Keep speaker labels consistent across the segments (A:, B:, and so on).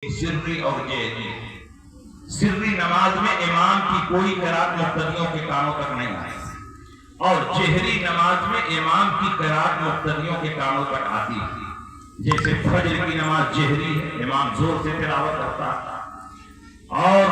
A: سری اور جہری. سری نماز میں امام کی کوئی قرات مقتدیوں کے کانوں تک نہیں آئی اور جہری نماز میں امام کی قرات مقتدیوں کے کانوں تک آتی ہے. جیسے فجر کی نماز جہری ہے، امام زور سے تلاوت کرتا ہے، اور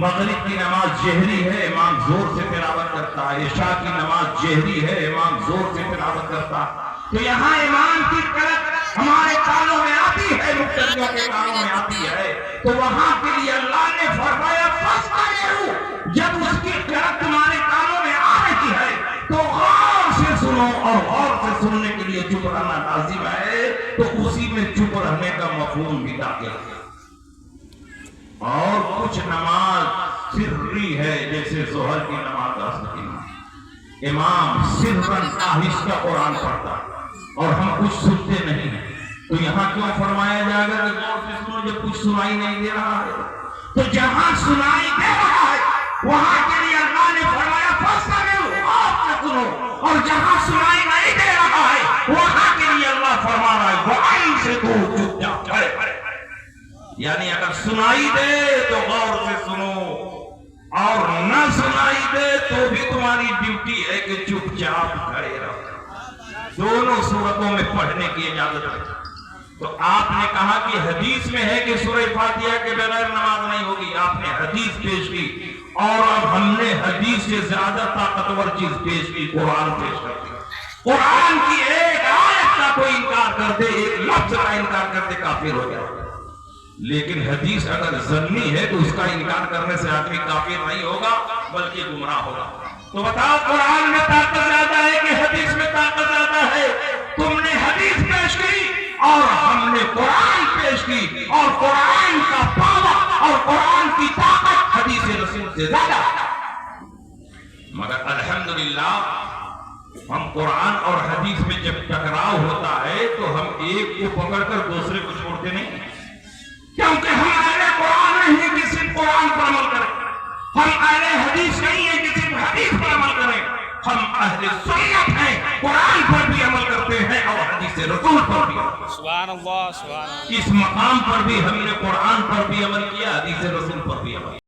A: مغرب کی نماز جہری ہے، امام زور سے تلاوت کرتا ہے، عشاء کی نماز جہری ہے، امام زور سے تلاوت کرتا ہے. تو یہاں امام کی قرات ہمارے کانوں میں آتی ہے، مقتدیوں کے کانوں میں آتی ہے، تو وہاں کے لیے اللہ نے فرمایا فَاسْتَمِعُوا. جب اس کی قرات تمہارے کانوں میں آ رہی ہے تو غور سے سنو، اور غور سے سننے کے لیے چپ رہنا لازم ہے. تو اسی میں چپ رہنے کا مفہوم بھی داخل ہے. اور کچھ نماز سری ہے، جیسے ظہر کی نماز، عصر کی نماز، امام سرًا آہستہ قرآن پڑھتا ہے اور ہم کچھ سنتے نہیں ہیں. تو یہاں کیوں فرمایا جائے گا کہ غور سے سنو جب کچھ سنائی نہیں دے رہا ہے؟ تو جہاں سنائی دے رہا ہے وہاں کے لیے اللہ نے فرمایا فَاسْتَمِعُوا، غور سے سنو. اور جہاں سنائی نہیں دے رہا ہے وہاں کے لیے اللہ فرما رہا ہے وَأَنصِتُوا، چپ چاپ کھڑے. یعنی اگر سنائی دے تو غور سے سنو، اور نہ سنائی دے تو بھی تمہاری ڈیوٹی ہے کہ چپ چاپ کھڑے رہو. دونوں صورتوں میں پڑھنے کی اجازت ہے. تو آپ نے کہا کہ حدیث میں ہے کہ سورہ فاتحہ کے بغیر نماز نہیں ہوگی. آپ نے حدیث پیش کی، اور اب ہم نے حدیث سے زیادہ طاقتور چیز پیش کی، قرآن پیش کر دی. قرآن کی ایک آیت کا کوئی انکار کر دے، ایک لفظ کا انکار کر دے، کافر ہو جائے. لیکن حدیث اگر ضمنی ہے تو اس کا انکار کرنے سے آدمی کافر نہیں ہوگا بلکہ گمراہ ہوگا. تو بتاؤ قرآن میں طاقت زیادہ ہے کہ حدیث میں طاقت زیادہ ہے؟ تم نے حدیث پیش کی اور ہم نے قرآن پیش کی، اور قرآن کا پاور اور قرآن کی طاقت حدیث رسول سے زیادہ. مگر الحمدللہ ہم قرآن اور حدیث میں جب ٹکراؤ ہوتا ہے تو ہم ایک کو پکڑ کر دوسرے کو چھوڑتے نہیں، کیونکہ ہم اہل قرآن نہیں ہیں کہ صرف قرآن پر عمل کریں، ہم اہل حدیث نہیں ہیں کہ صرف حدیث پر عمل کریں. ہم اہل سنت ہیں، قرآن پر بھی عمل کرتے ہیں اور حدیث رسول پر بھی.
B: سبحان اللہ، سبحان اللہ.
A: اس مقام پر بھی ہم نے قرآن پر بھی عمل کیا، حدیث رسول پر بھی عمل کیا.